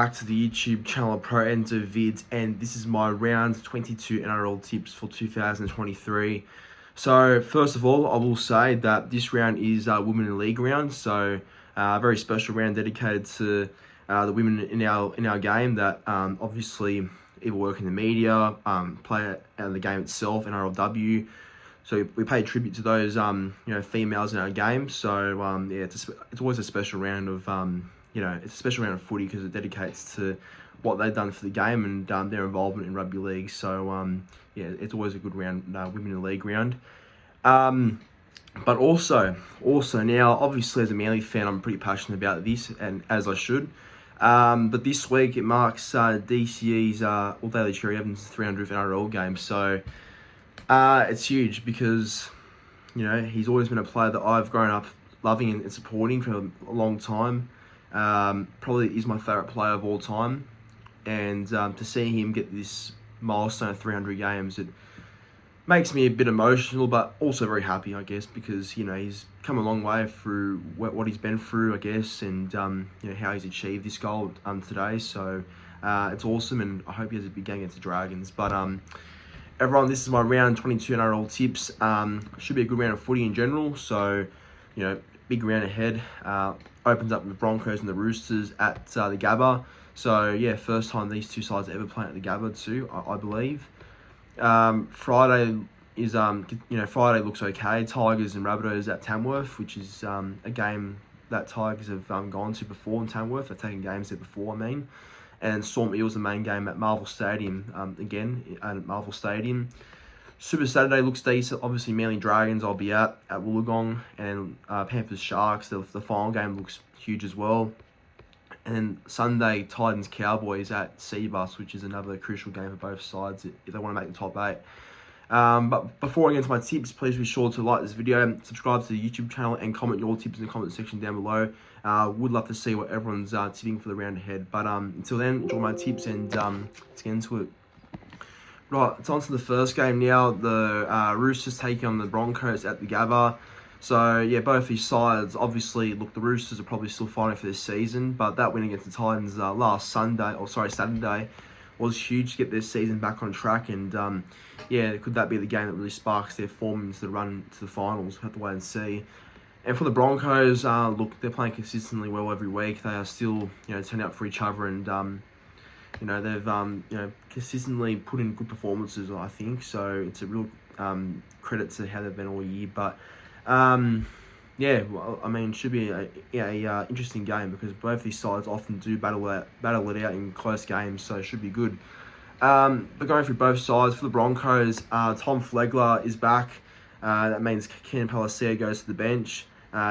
back to the YouTube channel Pro Endo Vids, and this is my round 22 NRL tips for 2023. So first of all, I will say that this round is Women in League round, so a very special round dedicated to the women in our game that obviously either work in the media, play out the game itself, NRLW. So we pay tribute to those females in our game. So it's always a special round of it's a special round of footy because it dedicates to what they've done for the game and their involvement in rugby league. So it's always a good round, Women in the League round. But also now, obviously as a Manly fan, I'm pretty passionate about this, and as I should. But this week it marks DCE's All Daily Cherry Evans' 300th NRL game. So it's huge because he's always been a player that I've grown up loving and supporting for a long time. Probably is my favourite player of all time, and to see him get this milestone of 300 games, it makes me a bit emotional, but also very happy, I guess, because he's come a long way through what he's been through, I guess, and how he's achieved this goal today. So it's awesome, and I hope he has a big game against the Dragons. But everyone, this is my round 22 NRL tips. Should be a good round of footy in general. So big round ahead. Opens up with Broncos and the Roosters at the Gabba. So yeah, first time these two sides ever playing at the Gabba too, I believe. Friday is Friday looks okay. Tigers and Rabbitohs at Tamworth, which is a game that Tigers have gone to before in Tamworth. They've taken games there before, I mean. And Storm Eels, the main game at Marvel Stadium, again at Marvel Stadium. Super Saturday looks decent. Obviously, Manly Dragons I'll be at Wollongong, and Panthers Sharks. The final game looks huge as well. And then Sunday, Titans Cowboys at Seabus, which is another crucial game for both sides if they want to make the top 8. But before I get into my tips, please be sure to like this video, subscribe to the YouTube channel, and comment your tips in the comment section down below. Would love to see what everyone's tipping for the round ahead. But until then, enjoy my tips, and let's get into it. Right, it's on to the first game now. The Roosters taking on the Broncos at the Gabba. So yeah, both these sides, obviously, look, the Roosters are probably still fighting for this season, but that win against the Titans Saturday, was huge to get their season back on track. And could that be the game that really sparks their form into the run to the finals? We'll have to wait and see. And for the Broncos, look, they're playing consistently well every week. They are still turning out for each other, and they've consistently put in good performances, I think. So it's a real credit to how they've been all year. But should be a interesting game because both these sides often do battle it out in close games, so it should be good. But going through both sides, for the Broncos, Tom Flegler is back. That means Ken Palacio goes to the bench.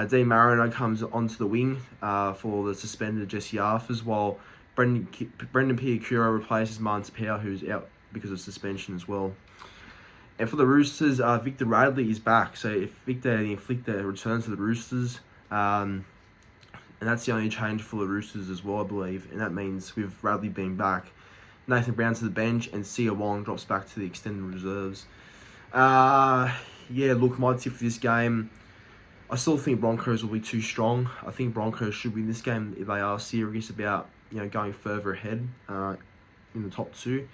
Dean Mariner comes onto the wing for the suspended Jesse Arthurs, while Brendan Piakura replaces Martin Tapau, who's out because of suspension as well. And for the Roosters, Victor Radley is back. So if Victor returns to the Roosters, and that's the only change for the Roosters as well, I believe. And that means with Radley being back, Nathan Brown to the bench, and Sia Wong drops back to the extended reserves. Look, my tip for this game, I still think Broncos will be too strong. I think Broncos should win this game if they are serious about going further ahead in the top 2.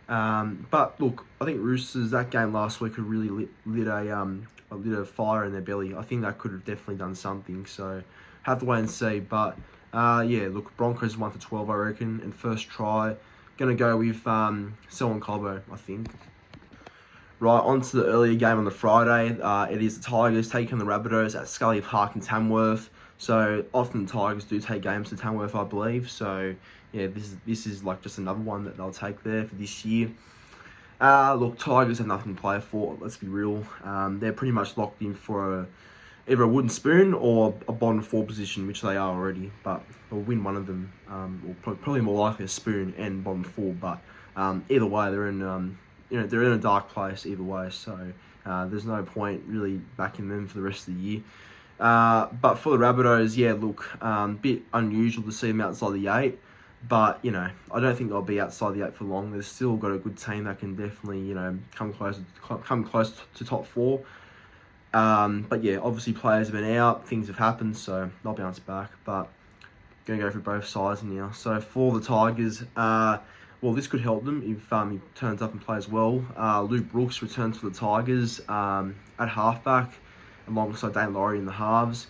But look, I think Roosters, that game last week could really lit a fire in their belly. I think that could have definitely done something. So have to wait and see. But look, Broncos 1-12, I reckon, and first try gonna go with Selwyn Cobbo, I think. Right, on to the earlier game on the Friday. It is the Tigers taking on the Rabbitohs at Scully Park in Tamworth. So often Tigers do take games to Tamworth, I believe. So yeah, this is like just another one that they'll take there for this year. Look, Tigers have nothing to play for. Let's be real. They're pretty much locked in for either a wooden spoon or a bottom 4 position, which they are already. But they'll win one of them, or probably more likely a spoon and bottom 4. But either way, they're in they're in a dark place either way. So there's no point really backing them for the rest of the year. But for the Rabbitohs, bit unusual to see them outside the 8. But, I don't think they'll be outside the 8 for long. They've still got a good team that can definitely, come close to top 4. But yeah, obviously players have been out, things have happened, so they'll bounce back. But going to go for both sides now. So for the Tigers, well, this could help them if he turns up and plays well. Luke Brooks returns for the Tigers at halfback, alongside Dane Laurie in the halves.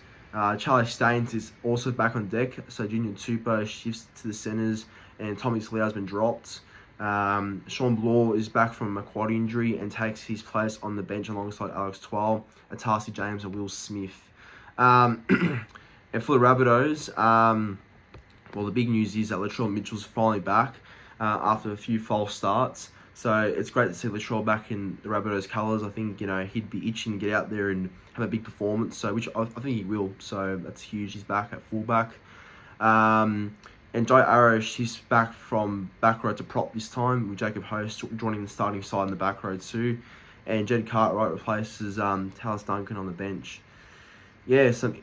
Charlie Staines is also back on deck, so Junior Tupou shifts to the centres, and Tommy Talau has been dropped. Sean Bloor is back from a quad injury and takes his place on the bench alongside Alex Twal, Atasi James and Will Smith. And for the Rabbitohs, well, the big news is that Latrell Mitchell's finally back after a few false starts. So it's great to see Latrell back in the Rabbitohs colours. I think, he'd be itching to get out there and have a big performance, so which I think he will. So that's huge. He's back at fullback. And Jai Arrow, she's back from back row to prop this time, with Jacob Host joining the starting side in the back row too. And Jed Cartwright replaces Talis Duncan on the bench. Yeah, some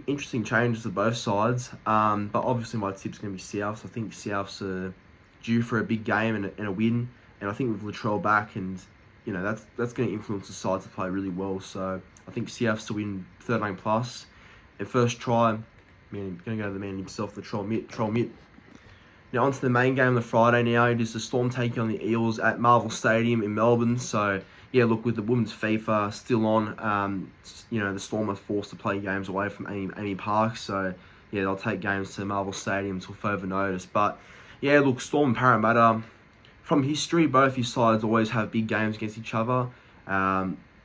interesting changes to both sides. But obviously my tip's going to be Souths. I think Souths are due for a big game and a win. And I think with Latrell back, and that's going to influence the side to play really well. So I think Souths to win 13 plus. And first try, going to go to the man himself, Latrell Mitt. Now on to the main game of the Friday now. It is the Storm taking on the Eels at Marvel Stadium in Melbourne. So yeah, look, with the women's FIFA still on, the Storm are forced to play games away from Amy Park. So yeah, they'll take games to Marvel Stadium until further notice. But yeah, look, Storm and Parramatta, from history, both these sides always have big games against each other.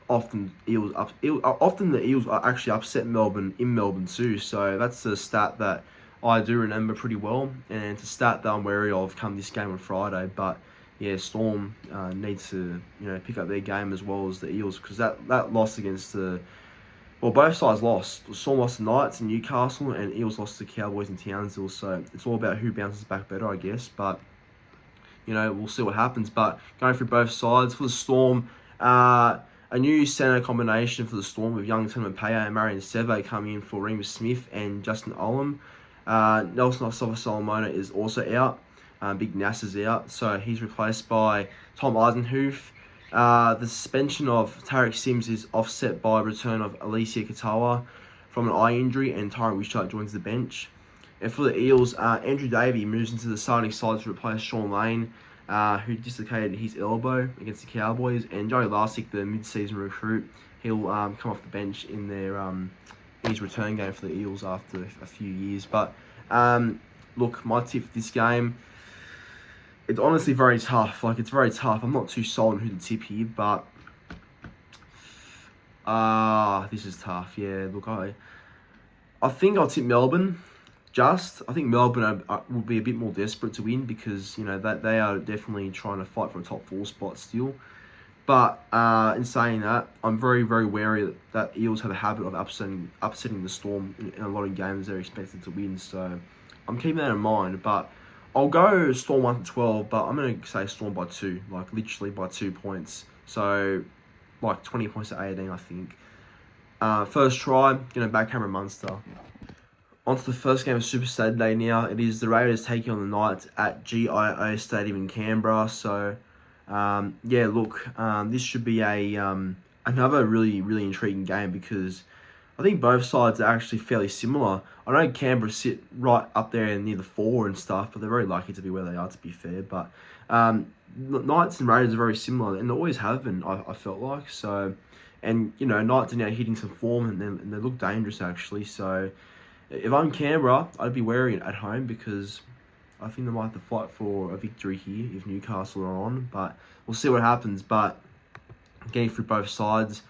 Often the Eels are actually upset Melbourne in Melbourne too. So that's a stat that I do remember pretty well, and it's a stat that I'm wary of come this game on Friday. But yeah, Storm needs to pick up their game as well as the Eels, because that loss against both sides lost. Storm lost to Knights in Newcastle, and Eels lost to Cowboys in Townsville. So it's all about who bounces back better, I guess. But we'll see what happens. But going through both sides, for the Storm, a new centre combination for the Storm with young Paya and Marion Seve coming in for Remus Smith and Justin Olam. Nelson Solomona is also out. Big Nass is out, so he's replaced by Tom Eisenhuth. The suspension of Tarek Sims is offset by return of Alicia Katawa from an eye injury, and Tyrant Wishart joins the bench. And for the Eels, Andrew Davey moves into the starting side to replace Sean Lane, who dislocated his elbow against the Cowboys, and Joey Larsick, the mid-season recruit, he'll come off the bench in his return game for the Eels after a few years. But look, my tip for this game, it's honestly very tough. It's very tough. I'm not too sold on who to tip here, but this is tough. Yeah, look, I think I'll tip Melbourne. I think Melbourne will be a bit more desperate to win, because that they are definitely trying to fight for a top 4 spot still. But in saying that, I'm very, very wary that Eels have a habit of upsetting the Storm in a lot of games they're expected to win. So I'm keeping that in mind. But I'll go Storm 1-12, but I'm going to say Storm by 2, literally by 2 points. So 20 points to 18, I think. First try, going to back Cameron Munster. On to the first game of Super Saturday now. It is the Raiders taking on the Knights at GIO Stadium in Canberra. So, this should be another really, really intriguing game, because I think both sides are actually fairly similar. I know Canberra sit right up there near the 4 and stuff, but they're very lucky to be where they are, to be fair. But Knights and Raiders are very similar, and they always have been, I felt like. So, and, Knights are now hitting some form, and they look dangerous, actually. So if I'm Canberra, I'd be wary at home, because I think they might have to fight for a victory here if Newcastle are on. But we'll see what happens. But getting through both sides.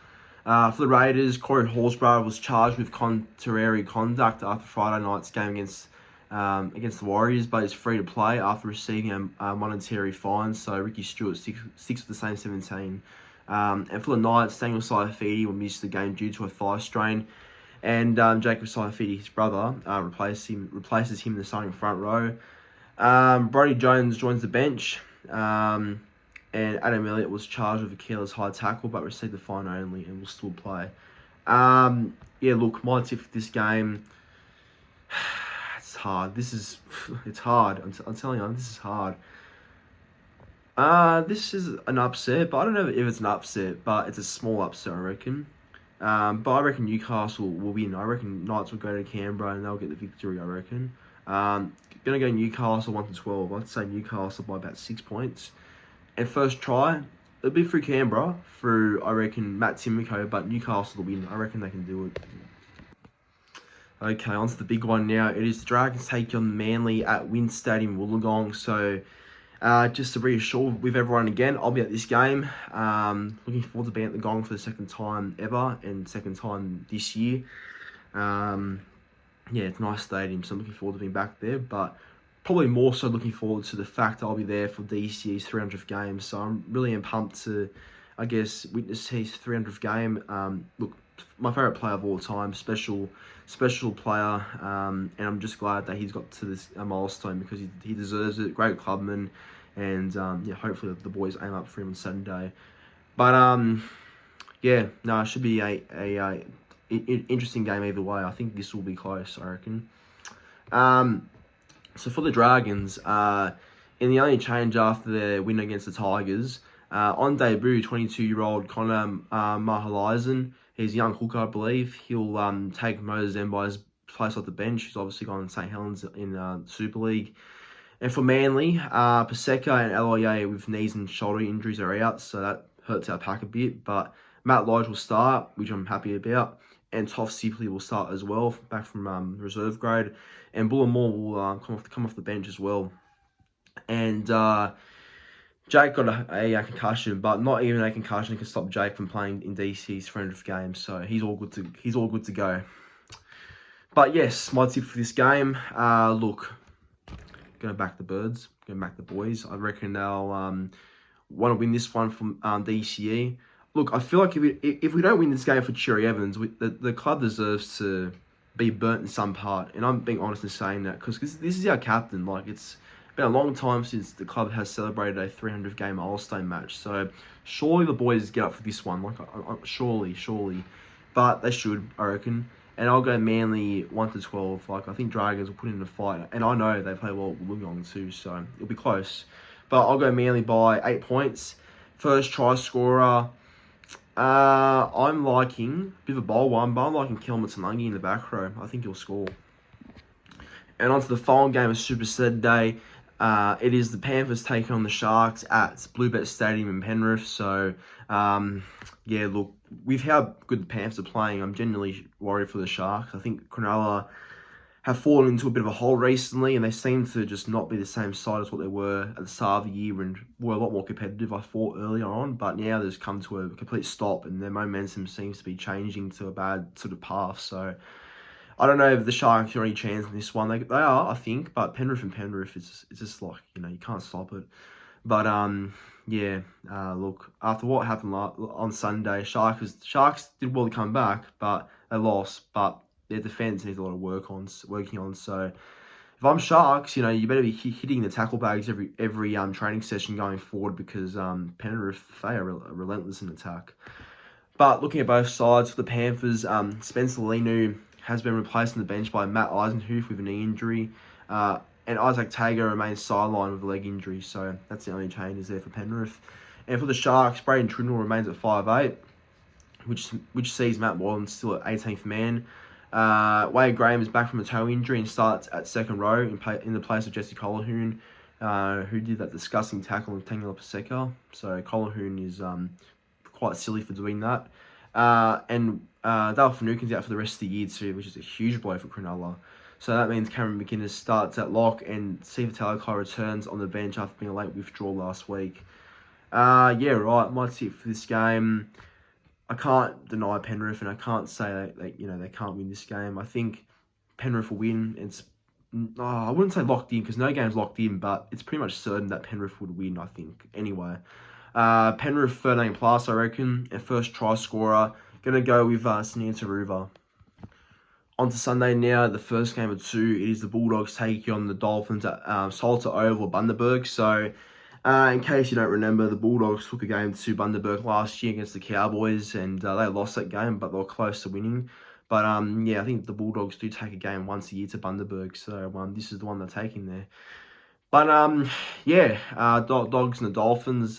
For the Raiders, Corey Horsburgh was charged with contrary conduct after Friday night's game against the Warriors, but is free to play after receiving a monetary fine. So Ricky Stewart sticks with the same 17. And for the Knights, Daniel Saifidi will miss the game due to a thigh strain. And Jacob Saifidi, his brother, replaces him in the starting front row. Brody Jones joins the bench. And Adam Elliott was charged with a careless high tackle, but received the fine only and will still play. Look, my tip for this game, it's hard. It's hard. I'm telling you, this is hard. This is an upset, but I don't know if it's an upset, but it's a small upset, I reckon. But I reckon Newcastle will win. I reckon Knights will go to Canberra and they'll get the victory, I reckon. Gonna go Newcastle 1-12. I'd say Newcastle by about 6 points. And first try, it'll be through Canberra, through, I reckon, Matt Timoko, but Newcastle will win. I reckon they can do it. Okay, on to the big one now. It is the Dragons taking on Manly at WIN Stadium, Wollongong. So, just to reassure with everyone again, I'll be at this game. Looking forward to being at the Gong for the second time ever and second time this year. Yeah, it's a nice stadium, so I'm looking forward to being back there. But probably more so looking forward to the fact I'll be there for DCE's 300th game. So I'm really pumped to, I guess, witness his 300th game. Look, my favourite player of all time, special player, and I'm just glad that he's got to this milestone because he deserves it. Great clubman, and yeah, hopefully the boys aim up for him on Saturday. But yeah, no, it should be a interesting game either way. I think this will be close, I reckon. So for the Dragons, in the only change after their win against the Tigers, on debut, 22-year-old Connor Mahalaisen, he's a young hooker, I believe. He'll take Moses Mbai's place off the bench. He's obviously gone to St Helens in Super League. And for Manly, Paseka and LIA with knees and shoulder injuries are out, so that hurts our pack a bit. But Matt Lodge will start, which I'm happy about. And Toff Sipley will start as well, back from reserve grade. And Bullimore will come off the bench as well. And Jake got a concussion, but not even a concussion can stop Jake from playing in DC's 300th game. So he's all good to go. But yes, my tip for this game, look, going back the Birds, going back the boys. I reckon they'll want to win this one from DCE. Look, I feel like if we don't win this game for Cherry Evans, the club deserves to be burnt in some part. And I'm being honest in saying that because this is our captain. Like, it's been a long time since the club has celebrated a 300th game milestone match. So surely the boys get up for this one. Like, surely. But they should, I reckon. And I'll go Manly 1-12. Like, I think Dragons will put in a fight. And I know they play well with Wollongong too, so it'll be close. But I'll go Manly by 8 points. First try scorer, I'm liking a bit of a bold one, but I'm liking Kelma Tanungi in the back row. I think he'll score. And on to the final game of Super Saturday. It is the Panthers taking on the Sharks at Bluebet Stadium in Penrith. So, yeah, look, with how good the Panthers are playing, I'm genuinely worried for the Sharks. I think Cronulla have fallen into a bit of a hole recently, and they seem to just not be the same side as what they were at the start of the year and were a lot more competitive, I thought, earlier on. But now there's come to a complete stop, and their momentum seems to be changing to a bad sort of path. So I don't know if the Sharks are any chance in this one. They are, I think, but Penrith, it's just like, you can't stop it. But yeah, look, after what happened on Sunday, Sharks did well to come back, but they lost. But their defence needs a lot of working on. So if I'm Sharks, you better be hitting the tackle bags every training session going forward because Penrith, they are relentless in attack. But looking at both sides, for the Panthers, Spencer Leniu has been replaced on the bench by Matt Eisenhuth with a knee injury. And Isaac Tager remains sidelined with a leg injury. So that's the only changes there for Penrith. And for the Sharks, Braden Trindle remains at 5'8", which sees Matt Wallen still at 18th man. Wade Graham is back from a toe injury and starts at second row in the place of Jesse Colohoun, who did that disgusting tackle on Tangela Paseka. So Colohoun is quite silly for doing that. And Dale Finucane's out for the rest of the year too, which is a huge blow for Cronulla. So that means Cameron McInnes starts at lock and Siva Talakai returns on the bench after being a late withdrawal last week. Yeah, right. My tip for this game, I can't deny Penrith, and I can't say that they can't win this game. I think Penrith will win. I wouldn't say locked in because no game's locked in, but it's pretty much certain that Penrith would win, I think. Anyway, Penrith 13 plus, I reckon. And first try scorer, gonna go with Sania Taruva. On to Sunday now, the first game of two. It is the Bulldogs taking on the Dolphins at Salter Oval, Bundaberg. So, in case you don't remember, the Bulldogs took a game to Bundaberg last year against the Cowboys, and they lost that game, but they were close to winning. But yeah, I think the Bulldogs do take a game once a year to Bundaberg, so this is the one they're taking there. But yeah, Dogs and the Dolphins.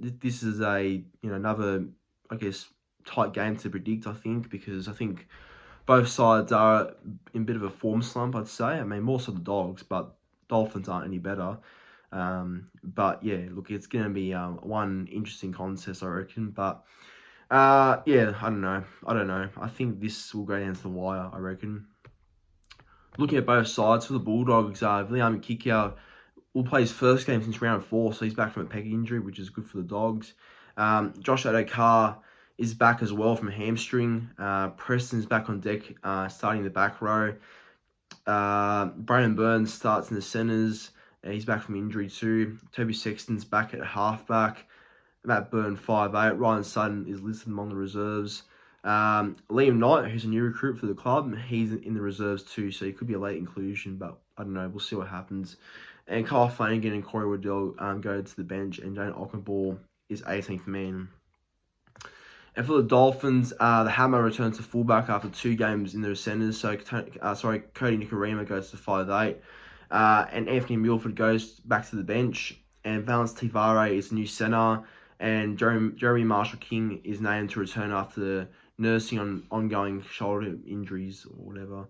This is another, I guess, tight game to predict. I think because both sides are in a bit of a form slump, I'd say. I mean, more so the Dogs, but Dolphins aren't any better. But yeah, look, it's going to be one interesting contest, I reckon. But yeah, I don't know. I think this will go down to the wire, I reckon. Looking at both sides, for the Bulldogs, William Kikau will play his first game since round 4, so he's back from a pec injury, which is good for the Dogs. Josh Adokar is back as well from a hamstring. Preston's back on deck, starting the back row. Brandon Burns starts in the centres. He's back from injury too. Toby Sexton's back at halfback. Matt Byrne, 5'8". Ryan Sutton is listed among the reserves. Liam Knight, who's a new recruit for the club, he's in the reserves too, so he could be a late inclusion, but I don't know. We'll see what happens. And Kyle Flanagan and Corey Waddell go to the bench, and Jane Ockenball is 18th man. And for the Dolphins, the Hammer returns to fullback after 2 games in their centres. So, Cody Nikorima goes to 5'8". And Anthony Milford goes back to the bench. And Valence Tivare is the new centre. And Jeremy Marshall-King is named to return after nursing on ongoing shoulder injuries or whatever.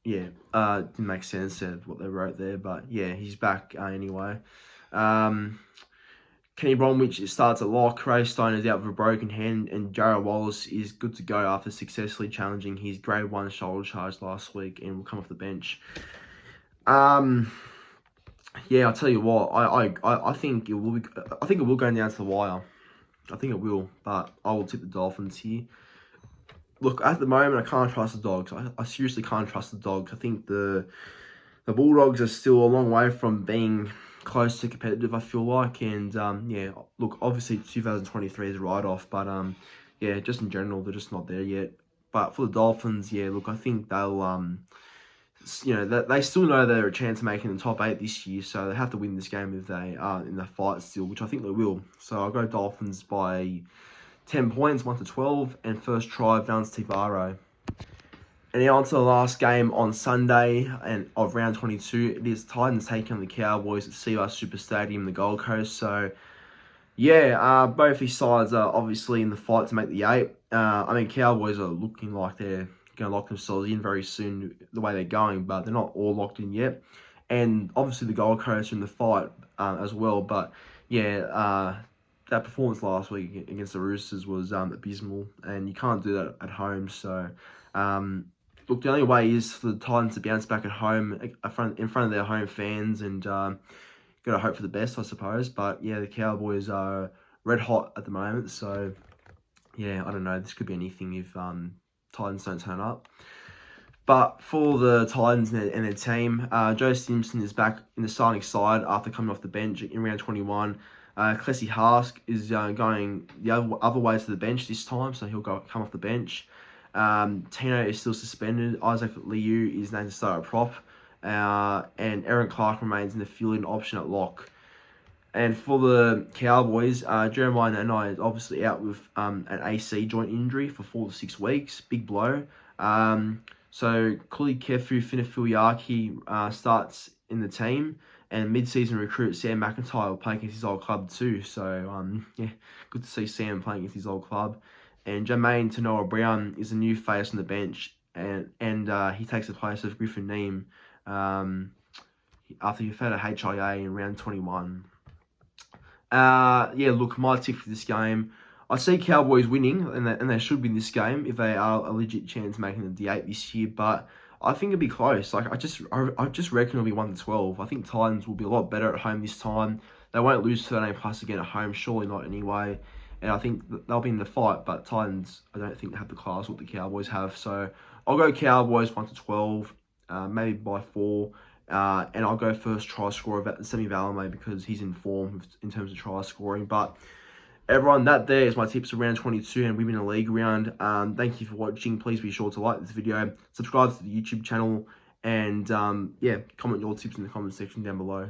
Didn't make sense of what they wrote there. But yeah, he's back anyway. Kenny Bromwich starts at lock. Ray Stone is out with a broken hand, and Jarrell Wallace is good to go after successfully challenging his grade 1 shoulder charge last week and will come off the bench. Yeah, I'll tell you what. I think it will be. I think it will go down to the wire. I think it will, but I will tip the Dolphins here. Look, at the moment, I can't trust the Dogs. I seriously can't trust the Dogs. I think the Bulldogs are still a long way from being close to competitive, I feel like. And yeah, look, obviously 2023 is a write-off, but yeah, just in general, they're just not there yet. But for the Dolphins, yeah, look, I think they'll they still know they're a chance of making the top 8 this year, so they have to win this game if they are in the fight still, which I think they will. So I'll go Dolphins by 10 points, 1-12, and first try, Valence Tivaro. And now on to the last game on Sunday and of round 22. It is Titans taking on the Cowboys at CR Super Stadium, the Gold Coast. So yeah, both these sides are obviously in the fight to make the 8. I mean, Cowboys are looking like they're going to lock themselves in very soon the way they're going, but they're not all locked in yet. And obviously the Gold Coast are in the fight as well. But yeah, that performance last week against the Roosters was abysmal, and you can't do that at home. So look, the only way is for the Titans to bounce back at home in front of their home fans, and got to hope for the best, I suppose. But yeah, the Cowboys are red hot at the moment, so yeah, I don't know. This could be anything if Titans don't turn up. But for the Titans and their team, Joe Simpson is back in the starting side after coming off the bench in round 21. Clessie Hask is going the other way to the bench this time, so he'll come off the bench. Tino is still suspended. Isaac Liu is named to start at prop. And Aaron Clark remains in the fielding option at lock. And for the Cowboys, Jeremiah Nanai is obviously out with an AC joint injury for 4 to 6 weeks. Big blow. So Kuli Kefu Finafiliaki starts in the team. And mid-season recruit Sam McIntyre will play against his old club too. So, yeah, good to see Sam playing against his old club. And Jermaine Tanoa Brown is a new face on the bench. And he takes the place of Griffin Neem after he had a HIA in round 21. Yeah, look, my tip for this game, I see Cowboys winning, and they should win this game if they are a legit chance of making the D8 this year. But I think it'll be close. Like I just reckon it'll be 1-12. I think Titans will be a lot better at home this time. They won't lose 13+ again at home, surely not anyway. And I think they'll be in the fight, but Titans, I don't think they have the class what the Cowboys have. So I'll go Cowboys 1-12, maybe by 4. And I'll go first try scorer Semi Valame because he's in form in terms of try scoring. But everyone, that there is my tips for round 22 and Women in the League round. Thank you for watching. Please be sure to like this video, subscribe to the YouTube channel, and yeah, comment your tips in the comment section down below.